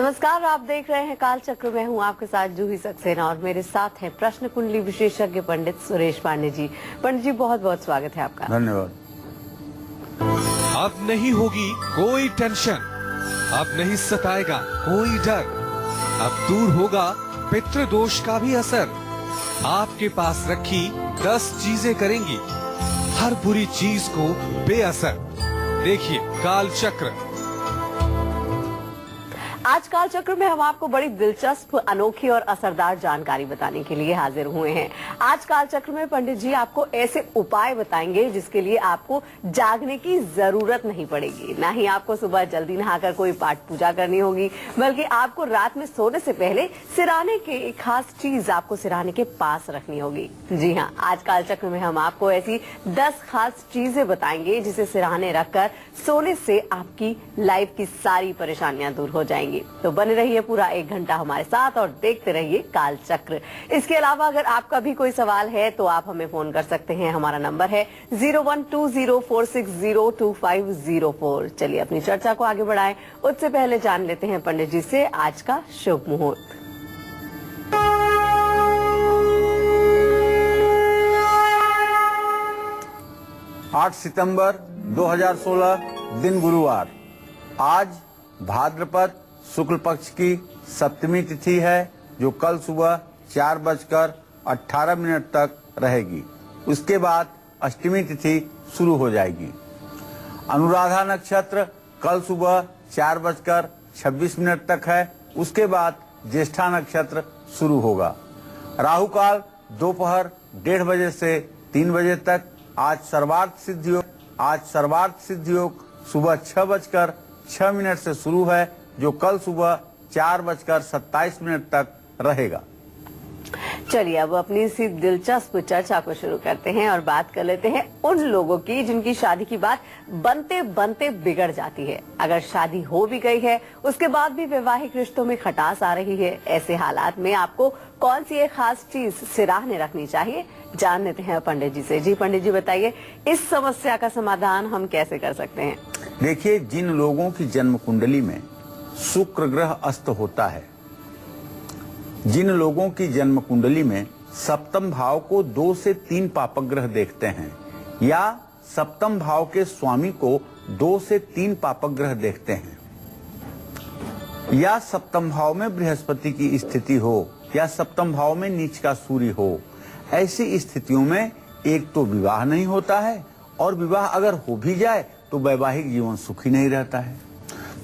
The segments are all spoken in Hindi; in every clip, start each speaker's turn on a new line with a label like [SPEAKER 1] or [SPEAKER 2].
[SPEAKER 1] नमस्कार, आप देख रहे हैं काल चक्र। मैं हूं आपके साथ जूही सक्सेना और मेरे साथ हैं प्रश्न कुंडली विशेषज्ञ पंडित सुरेश पांडे जी। पंडित जी, बहुत बहुत स्वागत है आपका।
[SPEAKER 2] धन्यवाद।
[SPEAKER 3] अब नहीं होगी कोई टेंशन, अब नहीं सताएगा कोई डर, अब दूर होगा पितृदोष का भी असर। आपके पास रखी 10 चीजें करेंगी हर बुरी चीज को बेअसर। देखिए काल चक्र।
[SPEAKER 1] आज काल चक्र में हम आपको बड़ी दिलचस्प, अनोखी और असरदार जानकारी बताने के लिए हाजिर हुए हैं। आज काल चक्र में पंडित जी आपको ऐसे उपाय बताएंगे जिसके लिए आपको जागने की जरूरत नहीं पड़ेगी, ना ही आपको सुबह जल्दी नहाकर कोई पाठ पूजा करनी होगी, बल्कि आपको रात में सोने से पहले सिरहाने की एक खास चीज आपको सिरहाने के पास रखनी होगी। जी हाँ, आज काल चक्र में हम आपको ऐसी 10 खास चीजें बताएंगे जिसे सिरहाने रखकर सोने से आपकी लाइफ की सारी परेशानियां दूर हो जाएंगी। तो बने रहिए पूरा 1 घंटा हमारे साथ और देखते रहिए काल चक्र। इसके अलावा अगर आपका भी कोई सवाल है तो आप हमें फोन कर सकते हैं। हमारा नंबर है 012046025004। चलिए अपनी चर्चा को आगे बढ़ाएं। उससे पहले जान लेते हैं पंडित जी से आज का शुभ मुहूर्त।
[SPEAKER 2] आठ सितंबर 2016 दिन गुरुवार। आज भाद्रपद शुक्ल पक्ष की सप्तमी तिथि है, जो कल सुबह 4:18 तक रहेगी। उसके बाद अष्टमी तिथि शुरू हो जाएगी। अनुराधा नक्षत्र कल सुबह 4:26 तक है। उसके बाद ज्येष्ठा नक्षत्र शुरू होगा। राहु काल दोपहर 1:30 बजे से 3 बजे तक। आज सर्वार्थ सिद्ध योग सुबह 6:06 से शुरू है, जो कल सुबह 4:27 तक रहेगा।
[SPEAKER 1] चलिए अब अपनी इसी दिलचस्प चर्चा को शुरू करते हैं और बात कर लेते हैं उन लोगों की जिनकी शादी की बात बनते बनते बिगड़ जाती है। अगर शादी हो भी गई है, उसके बाद भी वैवाहिक रिश्तों में खटास आ रही है। ऐसे हालात में आपको कौन सी एक खास चीज सिरहाने रखनी चाहिए, जान लेते हैं पंडित जी से। जी पंडित जी, बताइए इस समस्या का समाधान हम कैसे कर सकते हैं।
[SPEAKER 2] देखिए, जिन लोगों की जन्म कुंडली में शुक्र ग्रह अस्त होता है, जिन लोगों की जन्म कुंडली में सप्तम भाव को 2 से 3 पापक ग्रह देखते हैं, या सप्तम भाव के स्वामी को 2 से 3 पापक ग्रह देखते हैं, या सप्तम भाव में बृहस्पति की स्थिति हो, या सप्तम भाव में नीच का सूर्य हो, ऐसी स्थितियों में एक तो विवाह नहीं होता है, और विवाह अगर हो भी जाए तो वैवाहिक जीवन सुखी नहीं रहता है।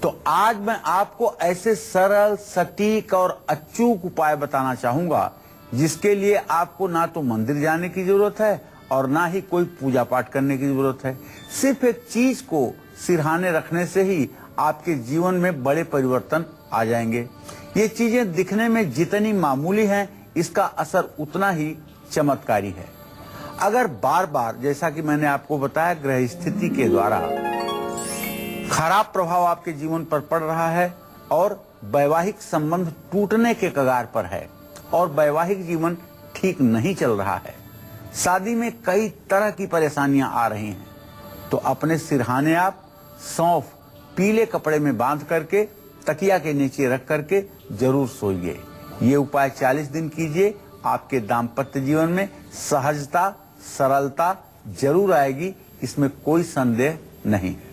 [SPEAKER 2] तो आज मैं आपको ऐसे सरल, सटीक और अचूक उपाय बताना चाहूंगा जिसके लिए आपको ना तो मंदिर जाने की जरूरत है और ना ही कोई पूजा पाठ करने की जरूरत है। सिर्फ एक चीज को सिरहाने रखने से ही आपके जीवन में बड़े परिवर्तन आ जाएंगे। ये चीजें दिखने में जितनी मामूली हैं, इसका असर उतना ही चमत्कारी है। अगर बार बार, जैसा कि मैंने आपको बताया, ग्रह स्थिति के द्वारा खराब प्रभाव आपके जीवन पर पड़ रहा है और वैवाहिक संबंध टूटने के कगार पर है और वैवाहिक जीवन ठीक नहीं चल रहा है, शादी में कई तरह की परेशानियां आ रही हैं, तो अपने सिरहाने आप सौंफ पीले कपड़े में बांध करके तकिया के नीचे रख करके जरूर सोइए। ये उपाय 40 दिन कीजिए। आपके दाम्पत्य जीवन में सहजता, सरलता जरूर आएगी, इसमें कोई संदेह नहीं है।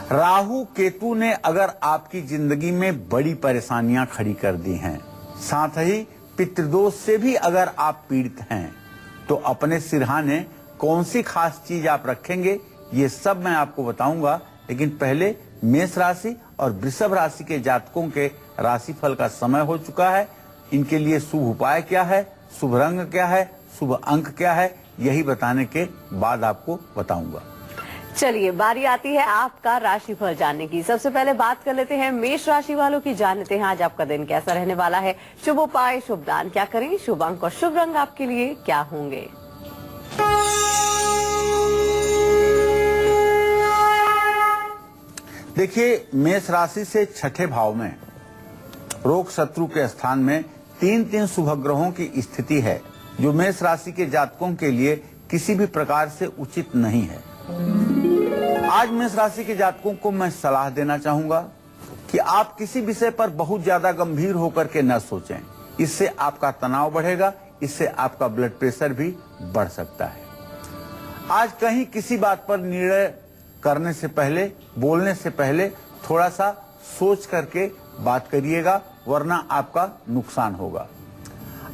[SPEAKER 2] राहु केतु ने अगर आपकी जिंदगी में बड़ी परेशानियां खड़ी कर दी हैं, साथ ही पितृदोष से भी अगर आप पीड़ित हैं, तो अपने सिरहाने कौन सी खास चीज आप रखेंगे, ये सब मैं आपको बताऊंगा। लेकिन पहले मेष राशि और वृषभ राशि के जातकों के राशिफल का समय हो चुका है। इनके लिए शुभ उपाय क्या है, शुभ रंग क्या है, शुभ अंक क्या है, यही बताने के बाद आपको बताऊंगा।
[SPEAKER 1] चलिए बारी आती है आपका राशिफल जानने की। सबसे पहले बात कर लेते हैं मेष राशि वालों की। जान लेते हैं आज आपका दिन कैसा रहने वाला है। शुभ उपाय, शुभ दान क्या करें, शुभ अंक और शुभ रंग आपके लिए क्या होंगे।
[SPEAKER 2] देखिए, मेष राशि से छठे भाव में रोग शत्रु के स्थान में 3 शुभ ग्रहों की स्थिति है, जो मेष राशि के जातकों के लिए किसी भी प्रकार से उचित नहीं है। आज मेष राशि के जातकों को मैं सलाह देना चाहूंगा कि कि आप किसी विषय पर बहुत ज्यादा गंभीर होकर के न सोचें। इससे आपका तनाव बढ़ेगा, इससे आपका ब्लड प्रेशर भी बढ़ सकता है। आज कहीं किसी बात पर निर्णय करने से पहले, बोलने से पहले थोड़ा सा सोच करके बात करिएगा, वरना आपका नुकसान होगा।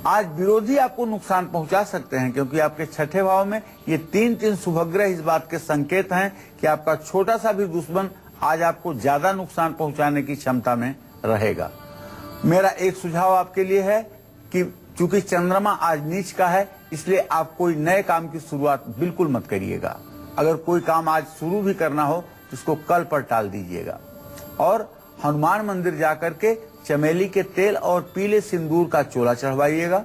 [SPEAKER 2] आज विरोधी आपको नुकसान पहुंचा सकते हैं, क्योंकि आपके छठे भाव में ये तीन शुभग्रह इस बात के संकेत हैं कि आपका छोटा सा भी दुश्मन आज आपको ज्यादा नुकसान पहुंचाने की क्षमता में रहेगा। मेरा एक सुझाव आपके लिए है कि चूंकि चंद्रमा आज नीच का है, इसलिए आप कोई नए काम की शुरुआत बिल्कुल मत करिएगा। अगर कोई काम आज शुरू भी करना हो तो इसको कल पर टाल दीजिएगा। और हनुमान मंदिर जाकर के चमेली के तेल और पीले सिंदूर का चोला चढ़वाइएगा।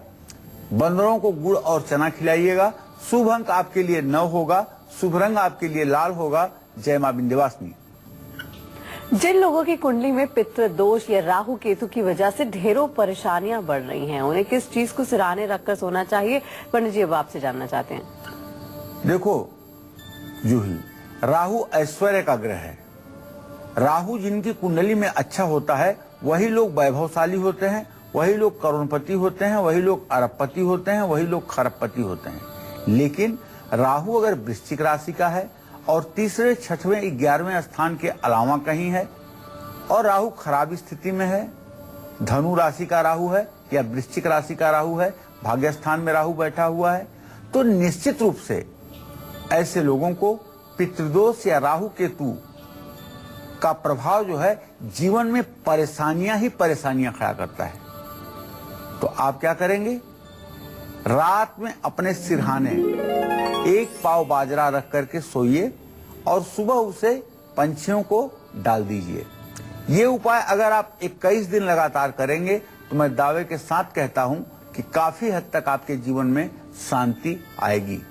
[SPEAKER 2] बंदरों को गुड़ और चना खिलाइएगा। शुभ अंक आपके लिए 9 होगा। शुभ रंग आपके लिए लाल होगा। जय मां विंध्यवासिनी।
[SPEAKER 1] जिन लोगों की कुंडली में पितृ दोष या राहु केतु की वजह से ढेरों परेशानियां बढ़ रही हैं, उन्हें किस चीज को सिरहाने रखकर सोना चाहिए? पंडित जी अब आपसे जानना चाहते हैं।
[SPEAKER 2] देखो जूही, राहु ऐश्वर्य का ग्रह है। राहु जिनकी कुंडली में अच्छा होता है वही लोग वैभवशाली होते हैं, वही लोग करोड़पति होते हैं, वही लोग अरबपति होते हैं, वही लोग खरबपति होते हैं। लेकिन राहु अगर वृश्चिक राशि का है और तीसरे, छठवें, 11वें स्थान के अलावा कहीं है और राहु खराब स्थिति में है, धनु राशि का राहु है या वृश्चिक राशि का राहु है, भाग्य स्थान में राहु बैठा हुआ है, तो निश्चित रूप से ऐसे लोगों को पितृदोष या राहु केतु का प्रभाव जो है जीवन में परेशानियां ही परेशानियां खड़ा करता है। तो आप क्या करेंगे? रात में अपने सिरहाने 1 पाव बाजरा रख करके सोइए और सुबह उसे पंछियों को डाल दीजिए। ये उपाय अगर आप 21 दिन लगातार करेंगे तो मैं दावे के साथ कहता हूं कि काफी हद तक आपके जीवन में शांति आएगी।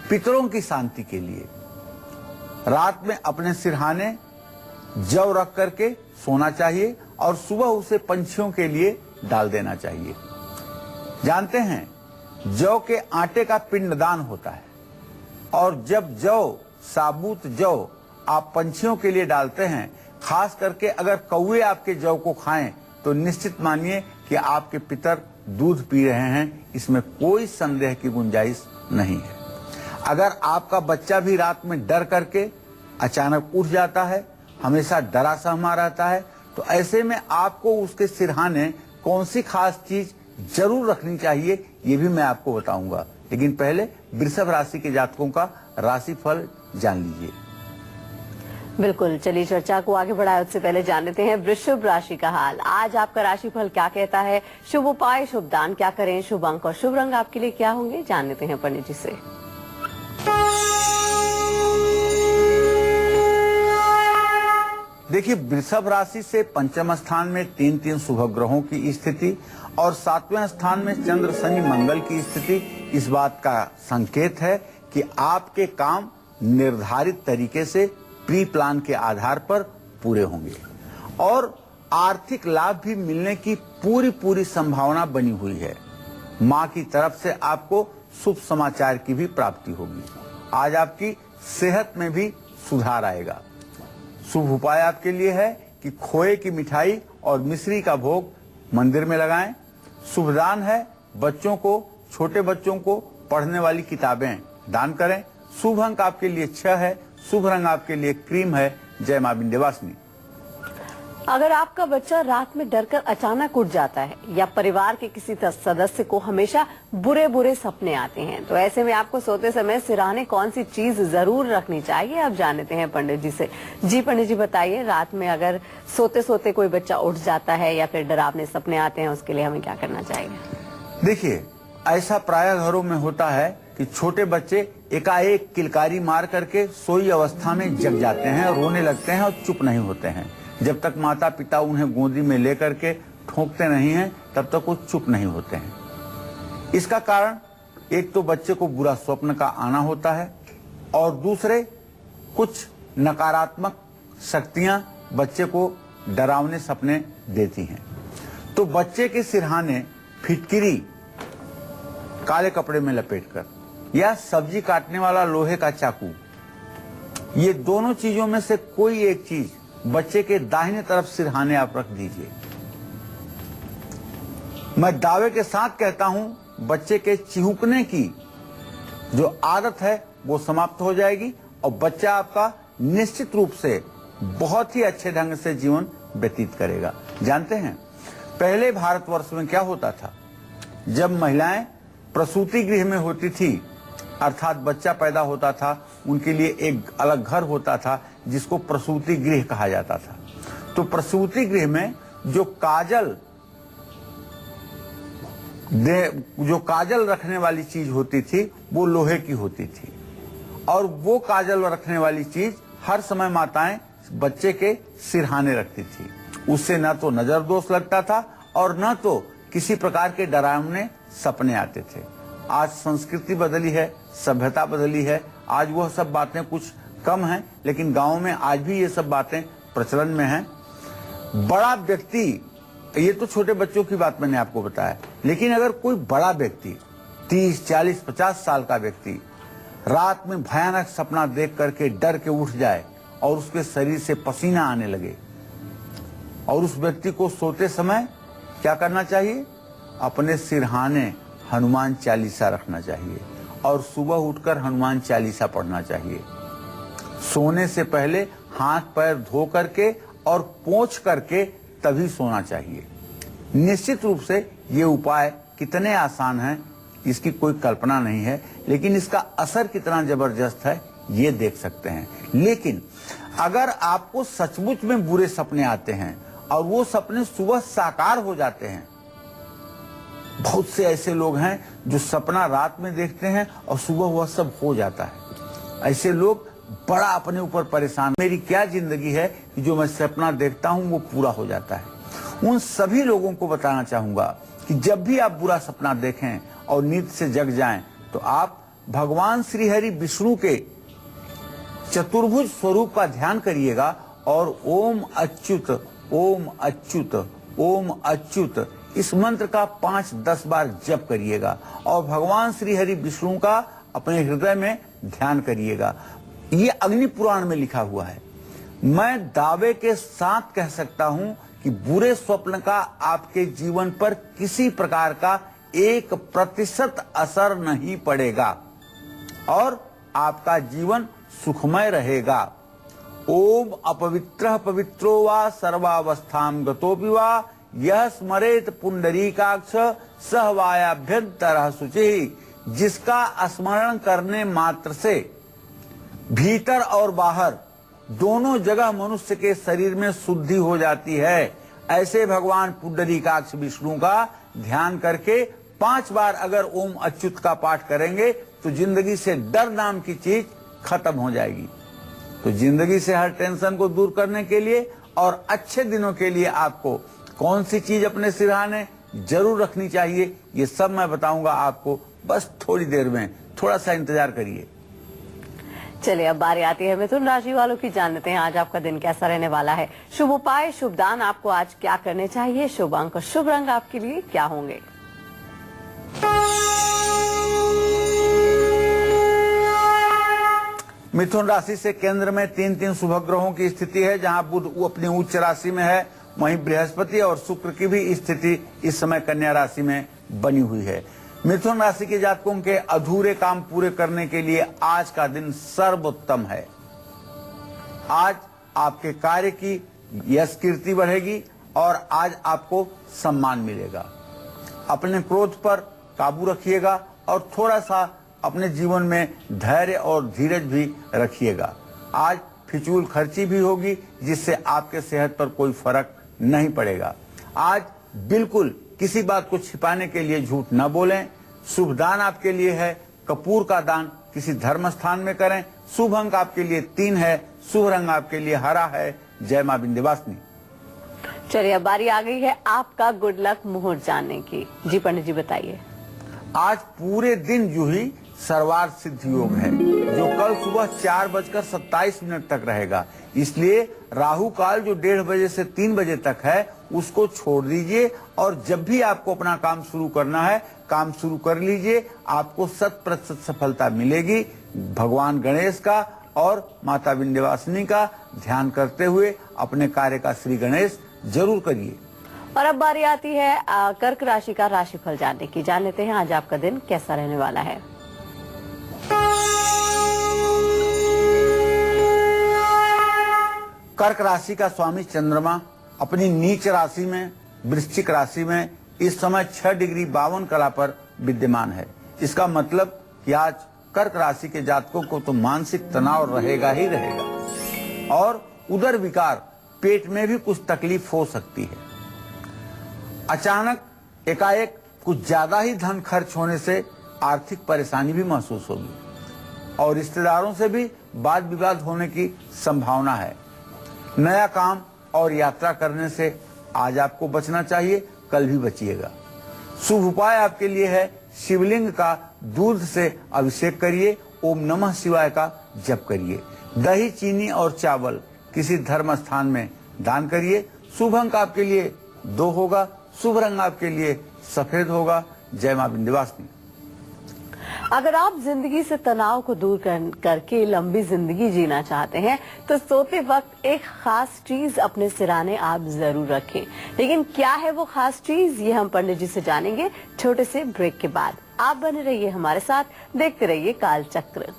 [SPEAKER 2] पितरों की शांति के लिए रात में अपने सिरहाने जौ रख करके सोना चाहिए और सुबह उसे पंछियों के लिए डाल देना चाहिए। जानते हैं जौ के आटे का पिंडदान होता है और जब जौ, साबुत जौ आप पंछियों के लिए डालते हैं, खास करके अगर कौवे आपके जौ को खाएं तो निश्चित मानिए कि आपके पितर दूध पी रहे हैं, इसमें कोई संदेह की गुंजाइश नहीं है। अगर आपका बच्चा भी रात में डर करके अचानक उठ जाता है, हमेशा डरा सहमा रहता है, तो ऐसे में आपको उसके सिरहाने कौन सी खास चीज जरूर रखनी चाहिए, ये भी मैं आपको बताऊंगा। लेकिन पहले वृषभ राशि के जातकों का राशिफल जान लीजिए।
[SPEAKER 1] बिल्कुल, चलिए चर्चा को आगे बढ़ाए उससे पहले जान लेते हैं वृषभ राशि का हाल। आज आपका राशिफल क्या कहता है? शुभ उपाय, शुभ दान क्या करें? शुभ अंक और शुभ रंग आपके लिए क्या होंगे? जान लेते हैं पंडित जी से।
[SPEAKER 2] देखिए, वृषभ राशि से पंचम स्थान में 3 शुभ ग्रहों की स्थिति और 7वें स्थान में चंद्र, शनि, मंगल की स्थिति इस बात का संकेत है कि आपके काम निर्धारित तरीके से प्री प्लान के आधार पर पूरे होंगे और आर्थिक लाभ भी मिलने की पूरी संभावना बनी हुई है। मां की तरफ से आपको शुभ समाचार की भी प्राप्ति होगी। आज आपकी सेहत में भी सुधार आएगा। शुभ उपाय आपके लिए है कि खोए की मिठाई और मिश्री का भोग मंदिर में लगाएं। शुभ दान है बच्चों को, छोटे बच्चों को पढ़ने वाली किताबें दान करें। शुभ अंक आपके लिए 6 है। शुभ रंग आपके लिए क्रीम है। जय मां विंध्यवासिनी।
[SPEAKER 1] अगर आपका बच्चा रात में डरकर अचानक उठ जाता है या परिवार के किसी सदस्य को हमेशा बुरे सपने आते हैं, तो ऐसे में आपको सोते समय सिरहाने कौन सी चीज जरूर रखनी चाहिए? अब जान लेते हैं पंडित जी से। जी पंडित जी बताइए, रात में अगर सोते सोते कोई बच्चा उठ जाता है या फिर डरावने सपने आते हैं, उसके लिए हमें क्या करना चाहिए?
[SPEAKER 2] देखिए, ऐसा प्राय घरों में होता है कि छोटे बच्चे एकाएक किलकारी मार करके सोई अवस्था में जग जाते हैं, रोने लगते हैं और चुप नहीं होते हैं। जब तक माता पिता उन्हें गोदी में लेकर के ठोकते नहीं हैं, तब तक वो चुप नहीं होते हैं। इसका कारण एक तो बच्चे को बुरा स्वप्न का आना होता है और दूसरे कुछ नकारात्मक शक्तियां बच्चे को डरावने सपने देती हैं। तो बच्चे के सिरहाने फिटकिरी काले कपड़े में लपेटकर या सब्जी काटने वाला लोहे का चाकू, ये दोनों चीजों में से कोई एक चीज बच्चे के दाहिने तरफ सिरहाने आप रख दीजिए। मैं दावे के साथ कहता हूं, बच्चे के चिहुकने की जो आदत है वो समाप्त हो जाएगी और बच्चा आपका निश्चित रूप से बहुत ही अच्छे ढंग से जीवन व्यतीत करेगा। जानते हैं पहले भारतवर्ष में क्या होता था? जब महिलाएं प्रसूति गृह में होती थी, अर्थात बच्चा पैदा होता था, उनके लिए एक अलग घर होता था जिसको प्रसूति गृह कहा जाता था। तो प्रसूति गृह में जो काजल रखने वाली चीज होती थी वो लोहे की होती थी, और वो काजल रखने वाली चीज हर समय माताएं बच्चे के सिरहाने रखती थी। उससे न तो नजर दोष लगता था और न तो किसी प्रकार के डरावने सपने आते थे। आज संस्कृति बदली है, सभ्यता बदली है, आज वह सब बातें कुछ कम हैं, लेकिन गांव में आज भी ये सब बातें प्रचलन में हैं। बड़ा व्यक्ति, ये तो छोटे बच्चों की बात मैंने आपको बताया, लेकिन अगर कोई बड़ा व्यक्ति 30, 40, 50 साल का व्यक्ति रात में भयानक सपना देख करके डर के उठ जाए और उसके शरीर से पसीना आने लगे, और उस व्यक्ति को सोते समय क्या करना चाहिए? अपने सिरहाने हनुमान चालीसा रखना चाहिए और सुबह उठकर हनुमान चालीसा पढ़ना चाहिए। सोने से पहले हाथ पैर धो करके और पोंछ करके तभी सोना चाहिए। निश्चित रूप से ये उपाय कितने आसान हैं इसकी कोई कल्पना नहीं है, लेकिन इसका असर कितना जबरदस्त है ये देख सकते हैं। लेकिन अगर आपको सचमुच में बुरे सपने आते हैं और वो सपने सुबह साकार हो जाते हैं, बहुत से ऐसे लोग हैं जो सपना रात में देखते हैं और सुबह वह सब हो जाता है। ऐसे लोग बड़ा अपने ऊपर परेशान, मेरी क्या जिंदगी है कि जो मैं सपना देखता हूं वो पूरा हो जाता है। उन सभी लोगों को बताना चाहूंगा कि जब भी आप बुरा सपना देखें और नींद से जग जाएं तो आप भगवान श्री हरि विष्णु के चतुर्भुज स्वरूप का ध्यान करिएगा और ओम अच्युत ओम अच्युत ओम अच्युत इस मंत्र का 5-10 बार जप करिएगा और भगवान श्री हरि विष्णु का अपने हृदय में ध्यान करिएगा। ये अग्नि पुराण में लिखा हुआ है। मैं दावे के साथ कह सकता हूं कि बुरे स्वप्न का आपके जीवन पर किसी प्रकार का 1% असर नहीं पड़ेगा और आपका जीवन सुखमय रहेगा। ओम अपवित्र पवित्रो वा सर्वावस्थाम गतोपि वा यह स्मरेत पुंडरीकाक्ष सहवायाभ्यंतरः शुचि। जिसका स्मरण करने मात्र से भीतर और बाहर दोनों जगह मनुष्य के शरीर में शुद्धि हो जाती है, ऐसे भगवान पुंडरीकाक्ष विष्णु का ध्यान करके 5 बार अगर ओम अच्युत का पाठ करेंगे तो जिंदगी से डर नाम की चीज खत्म हो जाएगी। तो जिंदगी से हर टेंशन को दूर करने के लिए और अच्छे दिनों के लिए आपको कौन सी चीज अपने सिरहाने जरूर रखनी चाहिए, ये सब मैं बताऊंगा आपको। बस थोड़ी देर में, थोड़ा सा इंतजार करिए।
[SPEAKER 1] चलिए अब बारी आती है मिथुन राशि वालों की, जान लेते हैं आज आपका दिन कैसा रहने वाला है। शुभ उपाय, शुभ दान आपको आज क्या करने चाहिए, शुभ अंक, शुभ रंग आपके लिए क्या होंगे?
[SPEAKER 2] मिथुन राशि से केंद्र में 3 शुभ ग्रहों की स्थिति है, जहां बुध अपनी उच्च राशि में है, वहीं बृहस्पति और शुक्र की भी स्थिति इस समय कन्या राशि में बनी हुई है। मिथुन राशि के जातकों के अधूरे काम पूरे करने के लिए आज का दिन सर्वोत्तम है। आज आपके कार्य की यश कीर्ति बढ़ेगी और आज आपको सम्मान मिलेगा। अपने क्रोध पर काबू रखिएगा और थोड़ा सा अपने जीवन में धैर्य और धीरज भी रखिएगा। आज फिजूल खर्ची भी होगी जिससे आपके सेहत पर कोई फर्क नहीं पड़ेगा। आज बिल्कुल किसी बात को छिपाने के लिए झूठ न बोलें। शुभ दान आपके लिए है कपूर का दान, किसी धर्म स्थान में करें। शुभ अंक आपके लिए 3 है, शुभ रंग आपके लिए हरा है। जय मां विंध्यवासिनी।
[SPEAKER 1] चलिए अब बारी आ गई है आपका गुड लक मुहूर्त जानने की। जी पंडित जी बताइए।
[SPEAKER 2] आज पूरे दिन जूही सर्वार्थ सिद्ध योग है, जो कल सुबह 4:27 तक रहेगा। इसलिए राहु काल जो 1:30 बजे से 3 बजे तक है उसको छोड़ दीजिए और जब भी आपको अपना काम शुरू करना है काम शुरू कर लीजिए। आपको 100% सफलता मिलेगी। भगवान गणेश का और माता विंध्यवासिनी का ध्यान करते हुए अपने कार्य का श्री गणेश जरूर करिए।
[SPEAKER 1] और अब बारी आती है कर्क राशि का राशिफल जानने की। जान लेते हैं आज आपका दिन कैसा रहने वाला है।
[SPEAKER 2] कर्क राशि का स्वामी चंद्रमा अपनी नीच राशि में वृश्चिक राशि में इस समय 6 डिग्री 52 कला पर विद्यमान है। इसका मतलब कि आज कर्क राशि के जातकों को तो मानसिक तनाव रहेगा ही रहेगा और उदर विकार, पेट में भी कुछ तकलीफ हो सकती है। अचानक एकाएक कुछ ज्यादा ही धन खर्च होने से आर्थिक परेशानी भी महसूस होगी और रिश्तेदारों से भी वाद विवाद होने की संभावना है। नया काम और यात्रा करने से आज आपको बचना चाहिए, कल भी बचिएगा। शुभ उपाय आपके लिए है शिवलिंग का दूध से अभिषेक करिए, ओम नमः शिवाय का जप करिए। दही, चीनी और चावल किसी धर्म स्थान में दान करिए। शुभ अंक आपके लिए 2 होगा, शुभ रंग आपके लिए सफेद होगा। जय मां विंध्यवासिनी।
[SPEAKER 1] अगर आप जिंदगी से तनाव को दूर करके लंबी जिंदगी जीना चाहते हैं तो सोते वक्त एक खास चीज अपने सिरहाने आप जरूर रखें। लेकिन क्या है वो खास चीज, ये हम पंडित जी से जानेंगे छोटे से ब्रेक के बाद। आप बने रहिए हमारे साथ, देखते रहिए कालचक्र।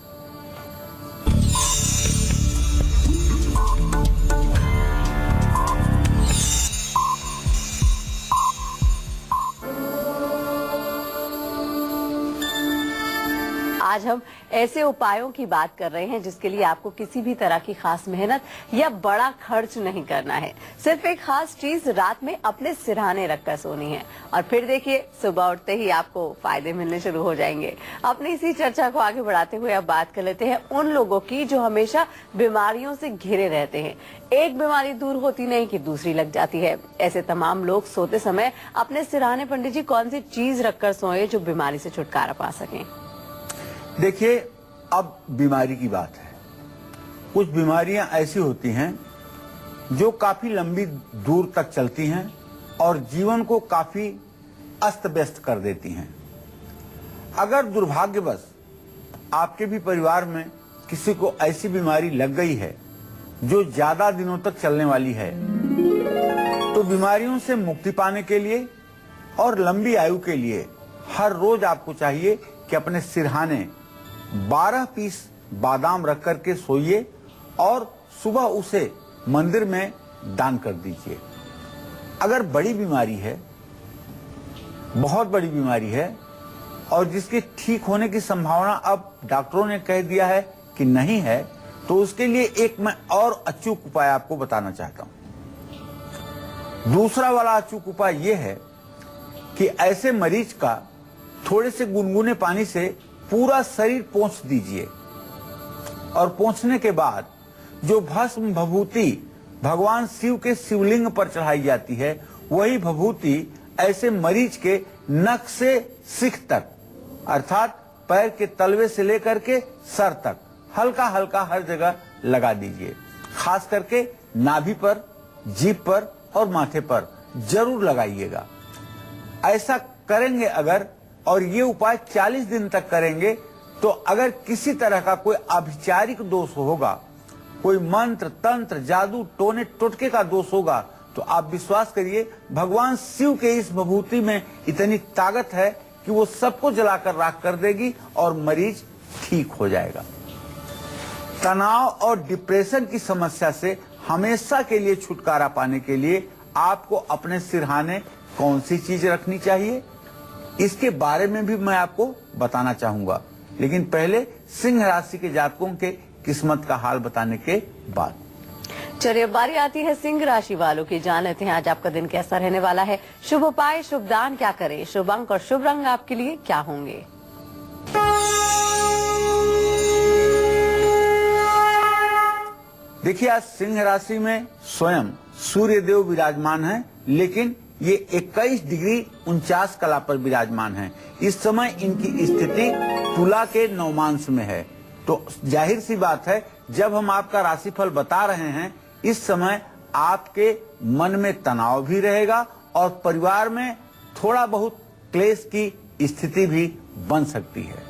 [SPEAKER 1] आज हम ऐसे उपायों की बात कर रहे हैं जिसके लिए आपको किसी भी तरह की खास मेहनत या बड़ा खर्च नहीं करना है। सिर्फ एक खास चीज रात में अपने सिरहाने रखकर सोनी है और फिर देखिए सुबह उठते ही आपको फायदे मिलने शुरू हो जाएंगे। अपनी इसी चर्चा को आगे बढ़ाते हुए अब बात कर लेते हैं उन लोगों की जो हमेशा बीमारियों से घिरे रहते हैं। एक बीमारी दूर होती नहीं कि दूसरी लग जाती है। ऐसे तमाम लोग सोते समय अपने सिरहाने पंडित जी कौन सी चीज रखकर सोए जो बीमारी से छुटकारा पा सकें?
[SPEAKER 2] देखिए, अब बीमारी की बात है। कुछ बीमारियां ऐसी होती हैं जो काफी लंबी दूर तक चलती हैं और जीवन को काफी अस्त व्यस्त कर देती हैं। अगर दुर्भाग्यवश आपके भी परिवार में किसी को ऐसी बीमारी लग गई है जो ज्यादा दिनों तक चलने वाली है, तो बीमारियों से मुक्ति पाने के लिए और लंबी आयु के लिए हर रोज आपको चाहिए कि अपने सिरहाने 12 पीस बादाम रख करके सोइए और सुबह उसे मंदिर में दान कर दीजिए। अगर बड़ी बीमारी है, बहुत बड़ी बीमारी है और जिसके ठीक होने की संभावना अब डॉक्टरों ने कह दिया है कि नहीं है, तो उसके लिए एक मैं और अचूक उपाय आपको बताना चाहता हूं। दूसरा वाला अचूक उपाय यह है कि ऐसे मरीज का थोड़े से गुनगुने पानी से पूरा शरीर पोंछ दीजिए और पोंछने के बाद जो भस्म भभूति भगवान शिव के शिवलिंग पर चढ़ाई जाती है, वही भभूति ऐसे मरीज के नख से सिख तक, अर्थात पैर के तलवे से लेकर के सर तक हल्का हल्का हर जगह लगा दीजिए। खास करके नाभि पर, जीभ पर और माथे पर जरूर लगाइएगा। ऐसा करेंगे अगर, और ये उपाय 40 दिन तक करेंगे, तो अगर किसी तरह का कोई अभिचारिक दोष होगा, कोई मंत्र तंत्र जादू टोने टोटके का दोष होगा, तो आप विश्वास करिए भगवान शिव के इस विभूति में इतनी ताकत है कि वो सबको जलाकर राख कर देगी और मरीज ठीक हो जाएगा। तनाव और डिप्रेशन की समस्या से हमेशा के लिए छुटकारा पाने के लिए आपको अपने सिरहाने कौन सी चीज रखनी चाहिए, इसके बारे में भी मैं आपको बताना चाहूंगा। लेकिन पहले सिंह राशि के जातकों के किस्मत का हाल बताने के बाद
[SPEAKER 1] चलिए बारी आती है सिंह राशि वालों की। जान लेते हैं आज आपका दिन कैसा रहने वाला है। शुभ उपाय, शुभ दान क्या करें, शुभ अंक और शुभ रंग आपके लिए क्या होंगे?
[SPEAKER 2] देखिए, आज सिंह राशि में स्वयं सूर्य देव विराजमान है, लेकिन ये 21 डिग्री 49 कला पर विराजमान है। इस समय इनकी स्थिति तुला के नवमांश में है। तो जाहिर सी बात है, जब हम आपका राशिफल बता रहे हैं, इस समय आपके मन में तनाव भी रहेगा और परिवार में थोड़ा बहुत क्लेश की स्थिति भी बन सकती है।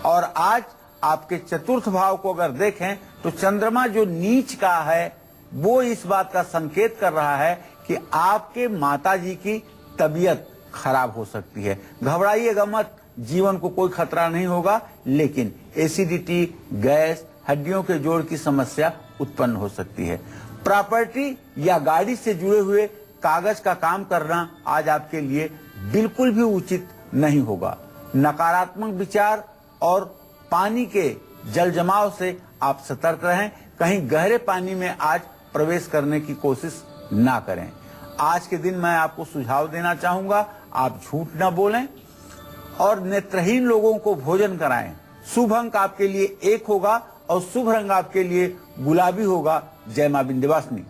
[SPEAKER 2] और आज आपके चतुर्थ भाव को अगर देखें तो चंद्रमा जो नीच का है वो इस बात का संकेत कर रहा है कि आपके माताजी की तबीयत खराब हो सकती है। घबराइएगा मत, जीवन को कोई खतरा नहीं होगा, लेकिन एसिडिटी, गैस, हड्डियों के जोड़ की समस्या उत्पन्न हो सकती है। प्रॉपर्टी या गाड़ी से जुड़े हुए कागज का काम करना आज आपके लिए बिल्कुल भी उचित नहीं होगा। नकारात्मक विचार और पानी के जल जमाव से आप सतर्क रहें। कहीं गहरे पानी में आज प्रवेश करने की कोशिश ना करें। आज के दिन मैं आपको सुझाव देना चाहूंगा, आप झूठ न बोलें और नेत्रहीन लोगों को भोजन कराएं। शुभ अंक आपके लिए 1 होगा और शुभ रंग आपके लिए गुलाबी होगा। जय मां विंध्यवासिनी।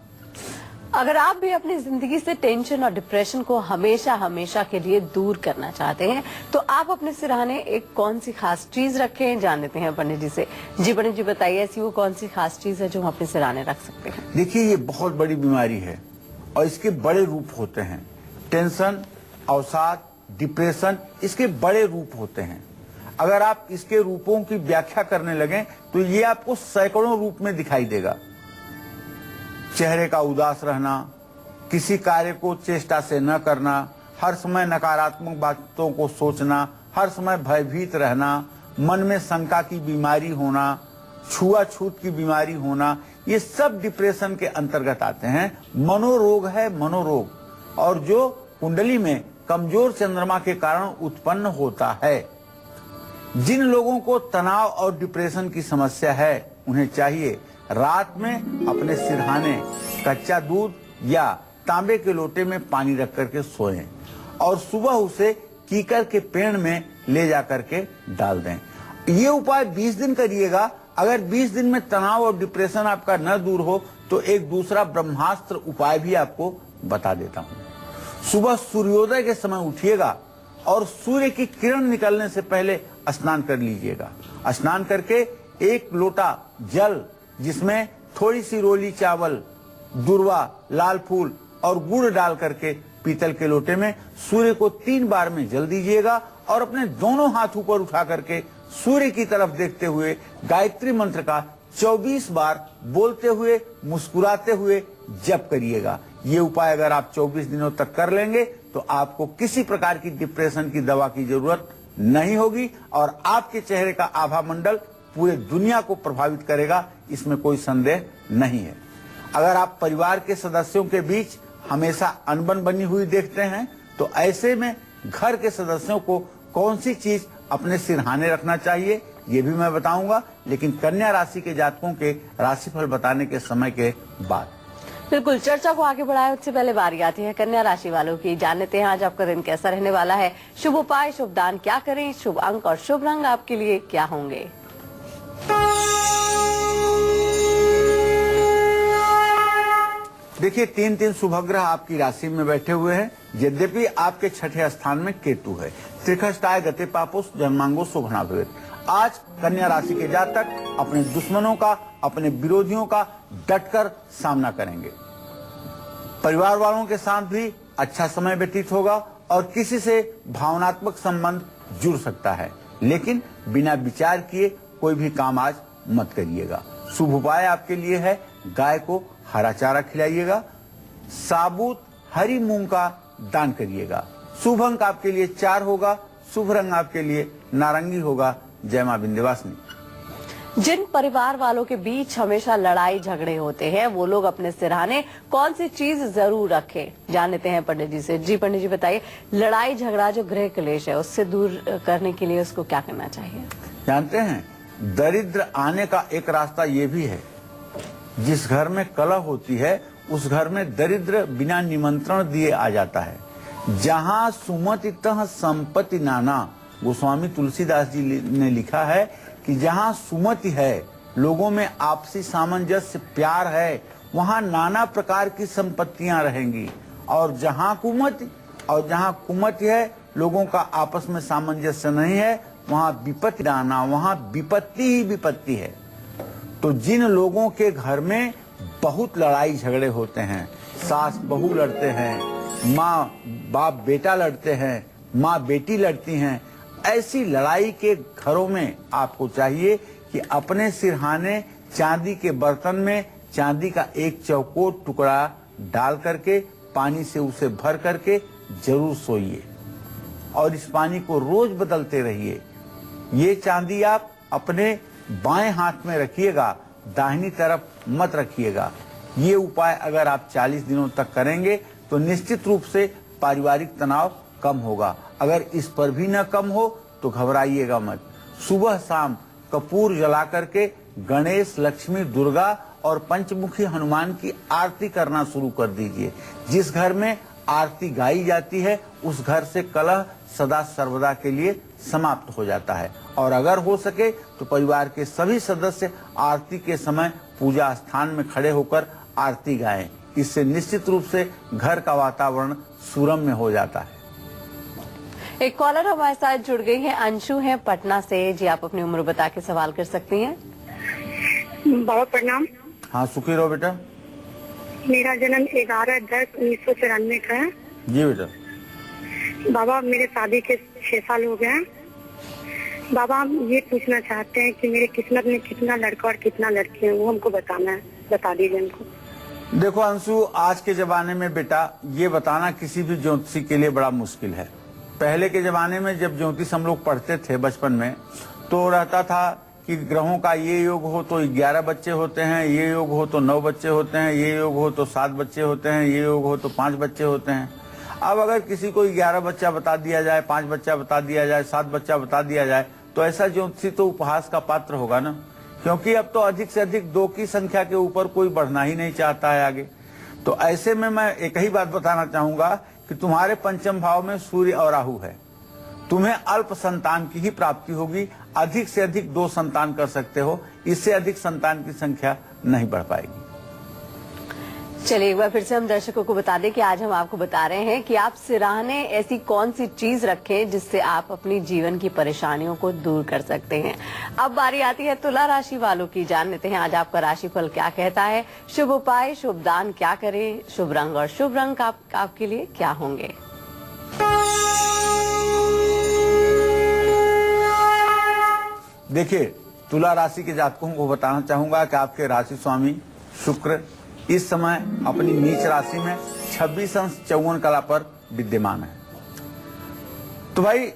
[SPEAKER 1] अगर आप भी अपनी जिंदगी से टेंशन और डिप्रेशन को हमेशा हमेशा के लिए दूर करना चाहते हैं तो आप अपने सिरहाने एक कौन सी खास चीज रखें, जान लेते हैं पंडित जी से। जी पंडित जी बताइए, ऐसी वो कौन सी खास चीज है जो हम अपने सिरहाने रख सकते हैं?
[SPEAKER 2] देखिए, ये बहुत बड़ी बीमारी है और इसके बड़े रूप होते हैं। टेंशन, अवसाद, डिप्रेशन, इसके बड़े रूप होते हैं। अगर आप इसके रूपों की व्याख्या करने लगें तो ये आपको सैकड़ों रूप में दिखाई देगा। चेहरे का उदास रहना, किसी कार्य को चेष्टा से न करना, हर समय नकारात्मक बातों को सोचना, हर समय भयभीत रहना, मन में शंका की बीमारी होना, छुआछूत की बीमारी होना, ये सब डिप्रेशन के अंतर्गत आते हैं। मनोरोग है, मनोरोग, और जो कुंडली में कमजोर चंद्रमा के कारण उत्पन्न होता है। जिन लोगों को तनाव और डिप्रेशन की समस्या है, उन्हें चाहिए रात में अपने सिरहाने कच्चा दूध या तांबे के लोटे में पानी रख करके सोएं और सुबह उसे कीकर के पेड़ में ले जा करके डाल दें। ये उपाय 20 दिन करिएगा। अगर 20 दिन में तनाव और डिप्रेशन आपका न दूर हो तो एक दूसरा ब्रह्मास्त्र उपाय भी आपको बता देता हूँ। सुबह सूर्योदय के समय उठिएगा और सूर्य की किरण निकलने से पहले स्नान कर लीजिएगा। स्नान करके 1 लोटा जल जिसमें थोड़ी सी रोली चावल, दुर्वा, लाल फूल और गुड़ डाल करके पीतल के लोटे में सूर्य को 3 बार में जल दीजिएगा और अपने दोनों हाथ ऊपर उठा करके सूर्य की तरफ देखते हुए गायत्री मंत्र का 24 बार बोलते हुए, मुस्कुराते हुए जप करिएगा। ये उपाय अगर आप 24 दिनों तक कर लेंगे तो आपको किसी प्रकार की डिप्रेशन की दवा की जरूरत नहीं होगी और आपके चेहरे का आभा मंडल पूरे दुनिया को प्रभावित करेगा, इसमें कोई संदेह नहीं है। अगर आप परिवार के सदस्यों के बीच हमेशा अनबन बनी हुई देखते हैं तो ऐसे में घर के सदस्यों को कौन सी चीज अपने सिरहाने रखना चाहिए ये भी मैं बताऊंगा, लेकिन कन्या राशि के जातकों के राशिफल बताने के समय के बाद।
[SPEAKER 1] बिल्कुल, चर्चा को आगे बढ़ाए उससे पहले बारी आती है कन्या राशि वालों की। जान लेते हैं आज आपका दिन कैसा रहने वाला है। शुभ उपाय, शुभ दान क्या करें, शुभ अंक और शुभ रंग आपके लिए क्या होंगे?
[SPEAKER 2] देखिए, 3 शुभग्रह आपकी राशि में बैठे हुए हैं। यद्यपि आपके 6ठे स्थान में केतु है। त्रिखष्टाय गते पापुस जन्मांगो शोभना भवेत्। आज कन्या राशि के जातक अपने दुश्मनों का, अपने विरोधियों का डटकर सामना करेंगे। परिवार वालों के साथ भी अच्छा समय व्यतीत होगा और किसी से भावनात्मक संबंध जुड़ सकता है, लेकिन बिना विचार किए कोई भी काम आज मत करिएगा। शुभ उपाय आपके लिए है गाय को हरा चारा खिलाइएगा, साबुत हरी मूंग का दान करिएगा। शुभ अंक आपके लिए 4 होगा, शुभ रंग आपके लिए नारंगी होगा। जय मां विंध्यवासिनी।
[SPEAKER 1] जिन परिवार वालों के बीच हमेशा लड़ाई झगड़े होते हैं वो लोग अपने सिरहाने कौन सी चीज जरूर रखें, जान लेते हैं पंडित जी से। जी पंडित जी बताइए, लड़ाई झगड़ा जो गृह क्लेश है उससे दूर करने के लिए उसको क्या करना चाहिए?
[SPEAKER 2] जानते हैं, दरिद्र आने का एक रास्ता ये भी है। जिस घर में कलह होती है उस घर में दरिद्र बिना निमंत्रण दिए आ जाता है। जहाँ सुमतितः संपत्ति नाना, गोस्वामी तुलसीदास जी ने लिखा है कि जहाँ सुमति है, लोगों में आपसी सामंजस्य, प्यार है, वहाँ नाना प्रकार की संपत्तियां रहेंगी। और जहाँ कुमति है, लोगों का आपस में सामंजस्य नहीं है, वहाँ विपत्ति नाना, वहाँ विपत्ति ही विपत्ति है। तो जिन लोगों के घर में बहुत लड़ाई झगड़े होते हैं, सास बहू लड़ते हैं, माँ बाप बेटा लड़ते हैं, माँ बेटी लड़ती हैं, ऐसी लड़ाई के घरों में आपको चाहिए कि अपने सिरहाने चांदी के बर्तन में चांदी का एक चौकोर टुकड़ा डाल करके पानी से उसे भर करके जरूर सोइए और इस पानी को रोज बदलते रहिए। ये चांदी आप अपने बाएं हाथ में रखिएगा, दाहिनी तरफ मत रखिएगा। ये उपाय अगर आप 40 दिनों तक करेंगे तो निश्चित रूप से पारिवारिक तनाव कम होगा। अगर इस पर भी न कम हो तो घबराइएगा मत। सुबह शाम कपूर जला करके गणेश, लक्ष्मी, दुर्गा और पंचमुखी हनुमान की आरती करना शुरू कर दीजिए। जिस घर में आरती गाई जाती है उस घर से कलह सदा सर्वदा के लिए समाप्त हो जाता है। और अगर हो सके तो परिवार के सभी सदस्य आरती के समय पूजा स्थान में खड़े होकर आरती गाएं। इससे निश्चित रूप से घर का वातावरण सुरम्य हो जाता है।
[SPEAKER 1] एक कॉलर हमारे साथ जुड़ गई है, अंशु हैं पटना से। जी, आप अपनी उम्र बता के सवाल कर सकती हैं।
[SPEAKER 4] बाबा प्रणाम।
[SPEAKER 2] हाँ, सुखी रहो बेटा।
[SPEAKER 4] मेरा जन्म 11/10/1994 का है।
[SPEAKER 2] जी बेटा।
[SPEAKER 4] बाबा, मेरे शादी के 6 साल हो गए हैं। बाबा, हम ये पूछना चाहते हैं कि मेरे किस्मत में कितना लड़का और कितना लड़की है, वो हमको बताना है, बता दीजिए हमको।
[SPEAKER 2] देखो अंशु, आज के जमाने में बेटा ये बताना किसी भी ज्योतिषी के लिए बड़ा मुश्किल है। पहले के जमाने में जब ज्योतिष हम लोग पढ़ते थे बचपन में तो रहता था कि ग्रहों का ये योग हो तो 11 बच्चे होते हैं, ये योग हो तो 9 बच्चे होते हैं, ये योग हो तो 7 बच्चे होते हैं, ये योग हो तो 5 बच्चे होते हैं। अब अगर किसी को 11 बच्चा बता दिया जाए, 5 बच्चा बता दिया जाए, 7 बच्चा बता दिया जाए तो ऐसा ज्योतिषी तो उपहास का पात्र होगा ना, क्योंकि अब तो अधिक से अधिक 2 की संख्या के ऊपर कोई बढ़ना ही नहीं चाहता है आगे। तो ऐसे में मैं एक ही बात बताना चाहूंगा कि तुम्हारे पंचम भाव में सूर्य और राहु है। तुम्हें अल्प संतान की ही प्राप्ति होगी। अधिक से अधिक 2 संतान कर सकते हो, इससे अधिक संतान की संख्या नहीं बढ़ पाएगी।
[SPEAKER 1] चलिए एक बार फिर से हम दर्शकों को बता दें कि आज हम आपको बता रहे हैं कि आप सिरहाने ऐसी कौन सी चीज रखें जिससे आप अपनी जीवन की परेशानियों को दूर कर सकते हैं। अब बारी आती है तुला राशि वालों की। जान लेते हैं आज आपका राशिफल क्या कहता है। शुभ उपाय, शुभ दान क्या करें, शुभ रंग और शुभ रंग आपके लिए क्या होंगे।
[SPEAKER 2] देखिए, तुला राशि के जातकों को बताना चाहूंगा कि आपके राशि स्वामी शुक्र इस समय अपनी नीच राशि में 26 अंश 54 कला पर विद्यमान है। तो भाई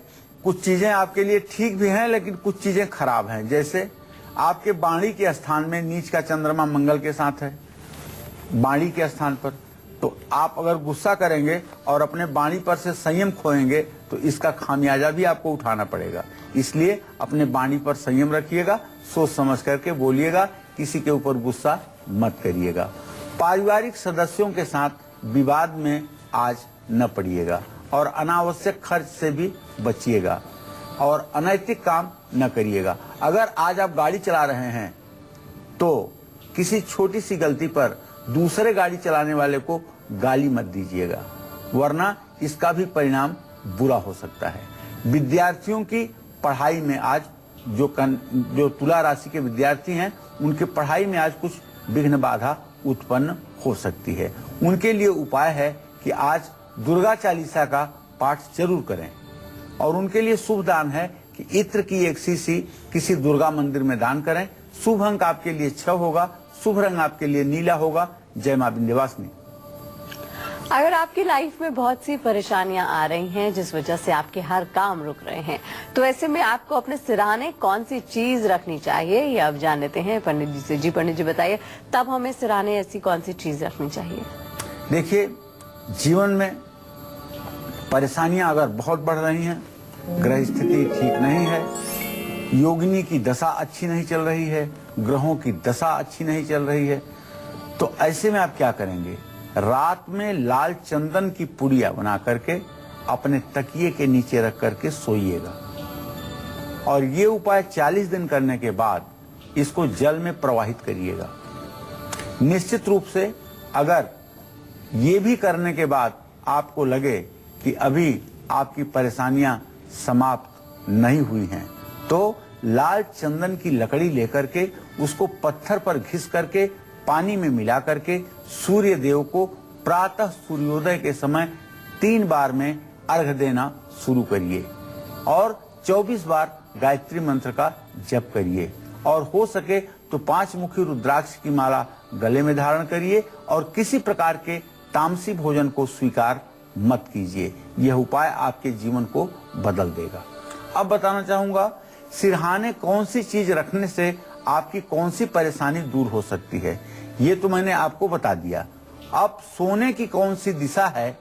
[SPEAKER 2] कुछ चीजें आपके लिए ठीक भी हैं लेकिन कुछ चीजें खराब हैं। जैसे आपके बाणी के स्थान में नीच का चंद्रमा मंगल के साथ है, बाणी के स्थान पर। तो आप अगर गुस्सा करेंगे और अपने बाणी पर से संयम खोएंगे तो इसका खामियाजा भी आपको उठाना पड़ेगा। इसलिए अपने बाणी पर संयम रखिएगा, सोच समझ करके बोलिएगा, किसी के ऊपर गुस्सा मत करिएगा। पारिवारिक सदस्यों के साथ विवाद में आज न पड़िएगा और अनावश्यक खर्च से भी बचिएगा और अनैतिक काम न करिएगा। अगर आज आप गाड़ी चला रहे हैं तो किसी छोटी सी गलती पर दूसरे गाड़ी चलाने वाले को गाली मत दीजिएगा, वरना इसका भी परिणाम बुरा हो सकता है। विद्यार्थियों की पढ़ाई में आज जो तुला राशि के विद्यार्थी हैं उनके पढ़ाई में आज कुछ विघ्न बाधा उत्पन्न हो सकती है। उनके लिए उपाय है कि आज दुर्गा चालीसा का पाठ जरूर करें और उनके लिए शुभ दान है कि इत्र की 1 शीशी किसी दुर्गा मंदिर में दान करें। शुभ अंक आपके लिए 6 होगा, शुभ रंग आपके लिए नीला होगा। जय मां विंध्यवासिनी।
[SPEAKER 1] अगर आपकी लाइफ में बहुत सी परेशानियां आ रही हैं जिस वजह से आपके हर काम रुक रहे हैं तो ऐसे में आपको अपने सिरहाने कौन सी चीज रखनी चाहिए ये अब जान लेते हैं पंडित जी से। जी पंडित जी बताइए, तब हमें सिरहाने ऐसी कौन सी चीज रखनी चाहिए।
[SPEAKER 2] देखिए, जीवन में परेशानियां अगर बहुत बढ़ रही हैं, ग्रह स्थिति ठीक नहीं है, योगिनी की दशा अच्छी नहीं चल रही है, ग्रहों की दशा अच्छी नहीं चल रही है, तो ऐसे में आप क्या करेंगे। रात में लाल चंदन की पुड़िया बना करके अपने तकिए के नीचे रख करके सोइएगा और ये उपाय 40 दिन करने के बाद इसको जल में प्रवाहित करिएगा। निश्चित रूप से अगर ये भी करने के बाद आपको लगे कि अभी आपकी परेशानियां समाप्त नहीं हुई हैं तो लाल चंदन की लकड़ी लेकर के उसको पत्थर पर घिस करके पानी में मिला करके सूर्य देव को प्रातः सूर्योदय के समय 3 बार में अर्घ देना शुरू करिए और 24 बार गायत्री मंत्र का जप करिए और हो सके तो 5 मुखी रुद्राक्ष की माला गले में धारण करिए और किसी प्रकार के तामसी भोजन को स्वीकार मत कीजिए। यह उपाय आपके जीवन को बदल देगा। अब बताना चाहूंगा सिरहाने कौन सी चीज रखने से आपकी कौन सी परेशानी दूर हो सकती है। ये तो मैंने आपको बता दिया। अब सोने की कौन सी दिशा है,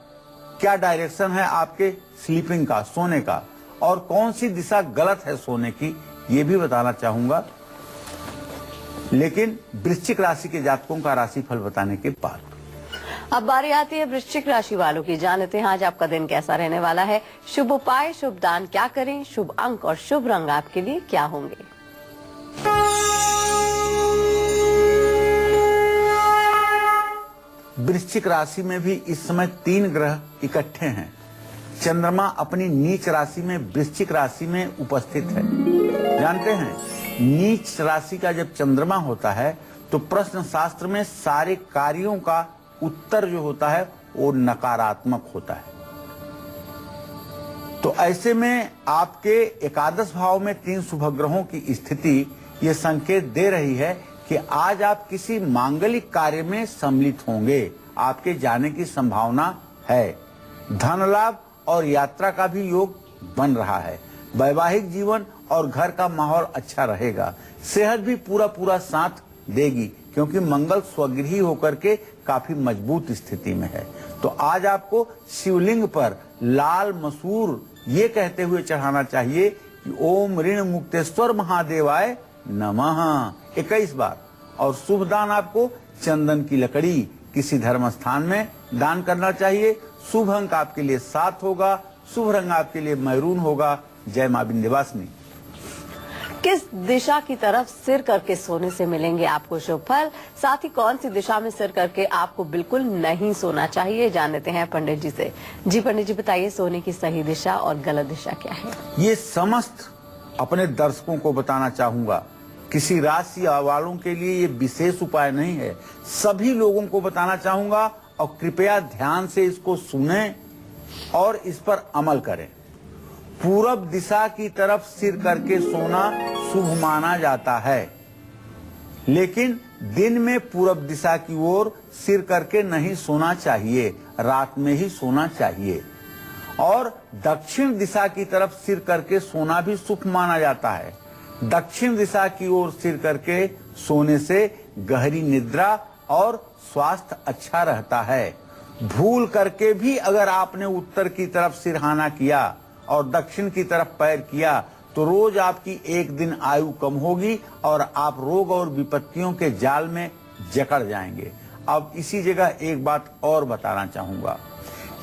[SPEAKER 2] क्या डायरेक्शन है आपके स्लीपिंग का, सोने का, और कौन सी दिशा गलत है सोने की, ये भी बताना चाहूंगा, लेकिन वृश्चिक राशि के जातकों का राशिफल बताने के बाद।
[SPEAKER 1] अब बारी आती है वृश्चिक राशि वालों की। जान लेते हैं आज आपका दिन कैसा रहने वाला है। शुभ उपाय, शुभ दान क्या करें, शुभ अंक और शुभ रंग आपके लिए क्या होंगे।
[SPEAKER 2] वृश्चिक राशि में भी इस समय 3 ग्रह इकट्ठे हैं। चंद्रमा अपनी नीच राशि में वृश्चिक राशि में उपस्थित है। जानते हैं नीच राशि का जब चंद्रमा होता है तो प्रश्न शास्त्र में सारे कार्यों का उत्तर जो होता है वो नकारात्मक होता है। तो ऐसे में आपके एकादश भाव में 3 शुभ ग्रहों की स्थिति ये संकेत दे रही है कि आज आप किसी मांगलिक कार्य में सम्मिलित होंगे। आपके जाने की संभावना है। धन लाभ और यात्रा का भी योग बन रहा है। वैवाहिक जीवन और घर का माहौल अच्छा रहेगा। सेहत भी पूरा साथ देगी क्योंकि मंगल स्वगृही होकर के काफी मजबूत स्थिति में है। तो आज आपको शिवलिंग पर लाल मसूर ये कहते हुए चढ़ाना चाहिए कि ओम ऋण मुक्तेश्वर महादेवाय नमः 21 बार। और शुभ दान आपको चंदन की लकड़ी किसी धर्म स्थान में दान करना चाहिए। शुभ अंक आपके लिए 7 होगा। शुभ रंग आपके लिए मैरून होगा। जय मां विंध्यवासिनी।
[SPEAKER 1] किस दिशा की तरफ सिर करके सोने से मिलेंगे आपको शुभ फल, साथ ही कौन सी दिशा में सिर करके आपको बिल्कुल नहीं सोना चाहिए, जान लेते हैं पंडित जी से। जी पंडित जी बताइए सोने की सही दिशा और गलत दिशा क्या है।
[SPEAKER 2] ये समस्त अपने दर्शकों को बताना चाहूंगा। किसी राशि वालों के लिए ये विशेष उपाय नहीं है, सभी लोगों को बताना चाहूंगा और कृपया ध्यान से इसको सुनें और इस पर अमल करें। पूरब दिशा की तरफ सिर करके सोना शुभ माना जाता है, लेकिन दिन में पूरब दिशा की ओर सिर करके नहीं सोना चाहिए, रात में ही सोना चाहिए। और दक्षिण दिशा की तरफ सिर करके सोना भी शुभ माना जाता है। दक्षिण दिशा की ओर सिर करके सोने से गहरी निद्रा और स्वास्थ्य अच्छा रहता है। भूल करके भी अगर आपने उत्तर की तरफ सिरहाना किया और दक्षिण की तरफ पैर किया तो रोज आपकी एक दिन आयु कम होगी और आप रोग और विपत्तियों के जाल में जकड़ जाएंगे। अब इसी जगह एक बात और बताना चाहूंगा,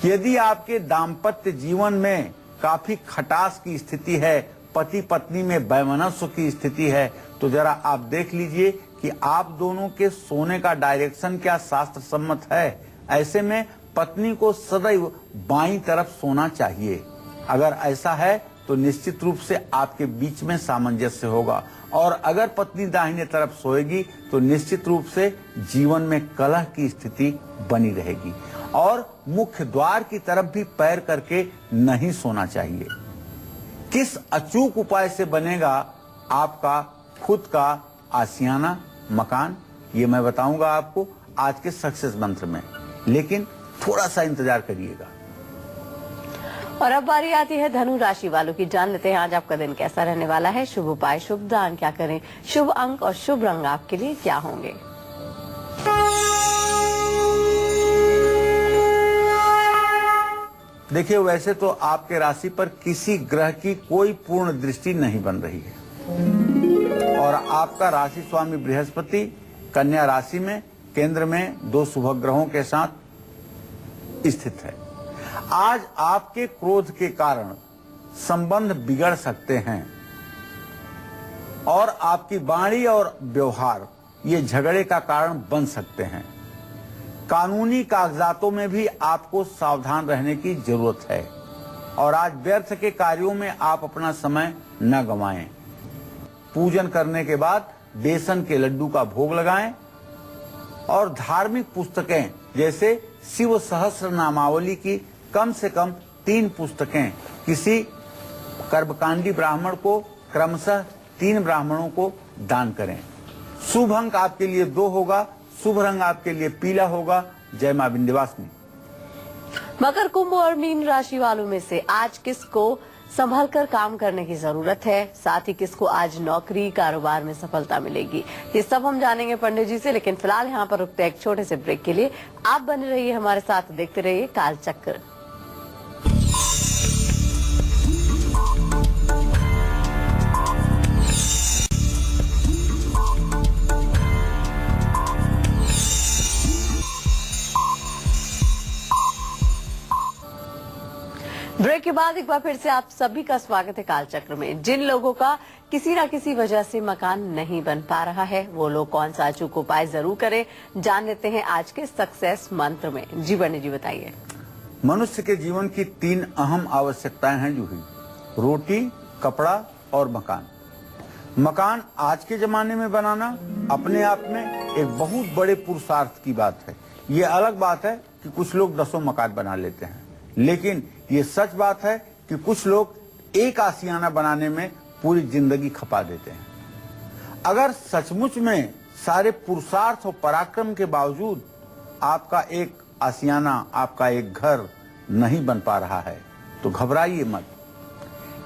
[SPEAKER 2] यदि आपके दाम्पत्य जीवन में काफी खटास की स्थिति है, पति पत्नी में वैमनस्य की स्थिति है, तो जरा आप देख लीजिए कि आप दोनों के सोने का डायरेक्शन क्या शास्त्र सम्मत है। ऐसे में पत्नी को सदैव बाईं तरफ सोना चाहिए। अगर ऐसा है तो निश्चित रूप से आपके बीच में सामंजस्य होगा, और अगर पत्नी दाहिने तरफ सोएगी तो निश्चित रूप से जीवन में कलह की स्थिति बनी रहेगी। और मुख्य द्वार की तरफ भी पैर करके नहीं सोना चाहिए। किस अचूक उपाय से बनेगा आपका खुद का आशियाना मकान, ये मैं बताऊंगा आपको आज के सक्सेस मंत्र में, लेकिन थोड़ा सा इंतजार करिएगा।
[SPEAKER 1] और अब बारी आती है धनु राशि वालों की। जान लेते हैं आज आपका दिन कैसा रहने वाला है। शुभ उपाय, शुभ दान क्या करें, शुभ अंक और शुभ रंग आपके लिए क्या होंगे।
[SPEAKER 2] देखिए वैसे तो आपके राशि पर किसी ग्रह की कोई पूर्ण दृष्टि नहीं बन रही है और आपका राशि स्वामी बृहस्पति कन्या राशि में केंद्र में 2 शुभ ग्रहों के साथ स्थित है। आज आपके क्रोध के कारण संबंध बिगड़ सकते हैं और आपकी वाणी और व्यवहार ये झगड़े का कारण बन सकते हैं। कानूनी कागजातों में भी आपको सावधान रहने की जरूरत है और आज व्यर्थ के कार्यों में आप अपना समय न गंवाएं। पूजन करने के बाद बेसन के लड्डू का भोग लगाएं और धार्मिक पुस्तकें जैसे शिव सहस्त्र नामावली की कम से कम 3 पुस्तकें किसी कर्मकांडी ब्राह्मण को क्रमशः 3 ब्राह्मणों को दान करें। शुभ अंक आपके लिए 2 होगा, शुभ रंग आपके लिए पीला होगा। जय मां विंध्यवासिनी।
[SPEAKER 1] मकर, कुंभ और मीन राशि वालों में से आज किसको संभल कर काम करने की जरूरत है, साथ ही किसको आज नौकरी कारोबार में सफलता मिलेगी, ये सब हम जानेंगे पंडित जी से। लेकिन फिलहाल यहाँ पर रुकते हैं एक छोटे से ब्रेक के लिए। आप बने रहिए हमारे साथ, देखते रहिए कालचक्र। ब्रेक के बाद एक बार फिर से आप सभी का स्वागत है कालचक्र में। जिन लोगों का किसी न किसी वजह से मकान नहीं बन पा रहा है, वो लोग कौन सा अचूक उपाय जरूर करें, जान लेते हैं आज के सक्सेस मंत्र में। जी पंडित जी बताइए।
[SPEAKER 2] मनुष्य के जीवन की 3 अहम आवश्यकताएं हैं जूही, रोटी, कपड़ा और मकान। मकान आज के जमाने में बनाना अपने आप में एक बहुत बड़े पुरुषार्थ की बात है। ये अलग बात है कि कुछ लोग 10 मकान बना लेते हैं, लेकिन ये सच बात है कि कुछ लोग एक आशियाना बनाने में पूरी जिंदगी खपा देते हैं। अगर सचमुच में सारे पुरुषार्थ और पराक्रम के बावजूद आपका एक आशियाना, आपका एक घर नहीं बन पा रहा है तो घबराइए मत।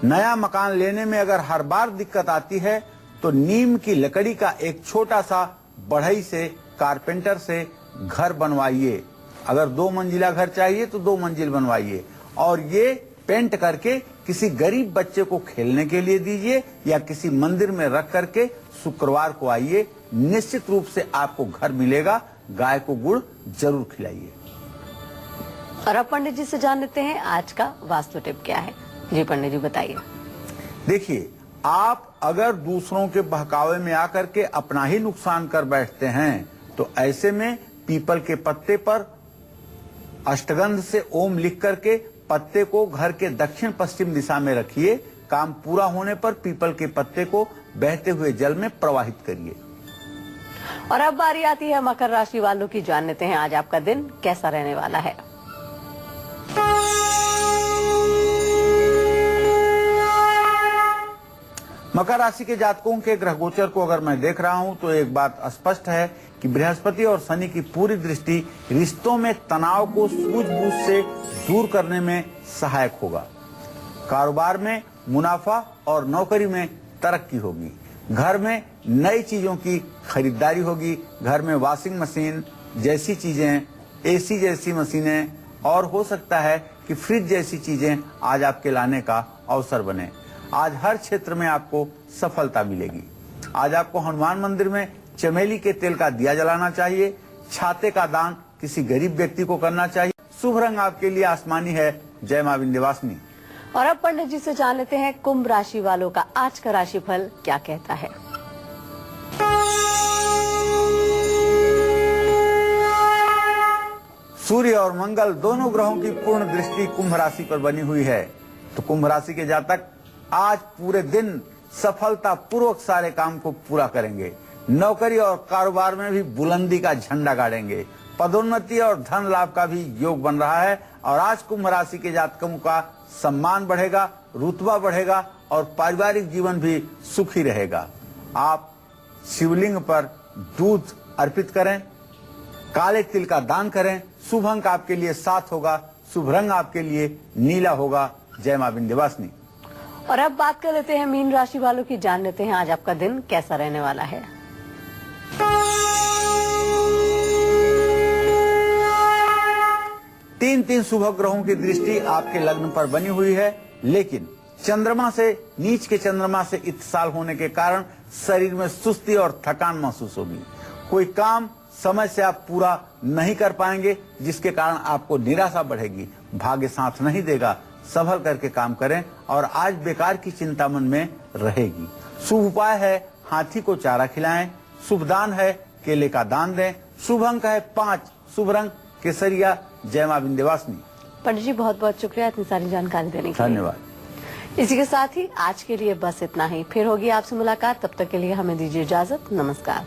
[SPEAKER 2] नया मकान लेने में अगर हर बार दिक्कत आती है तो नीम की लकड़ी का एक छोटा सा बढ़ई से, कारपेंटर से घर बनवाइए। अगर 2 मंजिला घर चाहिए तो 2 मंजिल बनवाइए और ये पेंट करके किसी गरीब बच्चे को खेलने के लिए दीजिए या किसी मंदिर में रख करके शुक्रवार को आइए, निश्चित रूप से आपको घर मिलेगा। गाय को गुड़ जरूर खिलाइए।
[SPEAKER 1] और अब पंडित जी से जान लेते हैं आज का वास्तु टिप क्या है। जी पंडित जी बताइए।
[SPEAKER 2] देखिए, आप अगर दूसरों के बहकावे में आकर के अपना ही नुकसान कर बैठते हैं तो ऐसे में पीपल के पत्ते पर अष्टगंध से ओम लिख करके पत्ते को घर के दक्षिण पश्चिम दिशा में रखिए। काम पूरा होने पर पीपल के पत्ते को बहते हुए जल में प्रवाहित करिए।
[SPEAKER 1] और अब बारी आती है मकर राशि वालों की, जान लेते हैं आज आपका दिन कैसा रहने वाला है।
[SPEAKER 2] मकर राशि के जातकों के ग्रह गोचर को अगर मैं देख रहा हूं तो एक बात स्पष्ट है कि बृहस्पति और शनि की पूरी दृष्टि रिश्तों में तनाव को सूझबूझ से दूर करने में सहायक होगा। कारोबार में मुनाफा और नौकरी में तरक्की होगी। घर में नई चीजों की खरीदारी होगी। घर में वॉशिंग मशीन जैसी चीजें, एसी जैसी मशीनें और हो सकता है कि फ्रिज जैसी चीजें आज आपके लाने का अवसर बने। आज हर क्षेत्र में आपको सफलता मिलेगी। आज आपको हनुमान मंदिर में चमेली के तेल का दिया जलाना चाहिए। छाते का दान किसी गरीब व्यक्ति को करना चाहिए। शुभ रंग आपके लिए आसमानी है। जय मां विंध्यवासिनी।
[SPEAKER 1] और अब पंडित जी से जान लेते हैं कुंभ राशि वालों का आज का राशिफल क्या कहता है।
[SPEAKER 2] सूर्य और मंगल दोनों ग्रहों की पूर्ण दृष्टि कुंभ राशि पर बनी हुई है, तो कुंभ राशि के जातक आज पूरे दिन सफलता पूर्वक सारे काम को पूरा करेंगे। नौकरी और कारोबार में भी बुलंदी का झंडा गाड़ेंगे। पदोन्नति और धन लाभ का भी योग बन रहा है और आज कुंभ राशि के जातकों का सम्मान बढ़ेगा, रुतबा बढ़ेगा और पारिवारिक जीवन भी सुखी रहेगा। आप शिवलिंग पर दूध अर्पित करें, काले तिल का दान करें। शुभ अंक आपके लिए 7 होगा। शुभ रंग आपके लिए नीला होगा। जय मां विंध्यवासिनी।
[SPEAKER 1] और अब बात कर लेते हैं मीन राशि वालों की, जान लेते हैं आज आपका दिन कैसा रहने वाला है।
[SPEAKER 2] तीन शुभ ग्रहों की दृष्टि आपके लग्न पर बनी हुई है, लेकिन चंद्रमा से, नीच के चंद्रमा से इत्साल होने के कारण शरीर में सुस्ती और थकान महसूस होगी। कोई काम समय से आप पूरा नहीं कर पाएंगे, जिसके कारण आपको निराशा बढ़ेगी। भाग्य साथ नहीं देगा। संभल करके काम करें और आज बेकार की चिंता मन में रहेगी। शुभ उपाय है हाथी को चारा खिलाएं। शुभ दान है केले का दान दें। शुभ अंक है 5। शुभ रंग केसरिया। जय मां विंध्यवासिनी।
[SPEAKER 1] पंडित जी बहुत बहुत शुक्रिया इतनी सारी जानकारी देने के लिए।
[SPEAKER 2] धन्यवाद।
[SPEAKER 1] इसी के साथ ही आज के लिए बस इतना ही। फिर होगी आपसे मुलाकात, तब तक के लिए हमें दीजिए इजाजत। नमस्कार।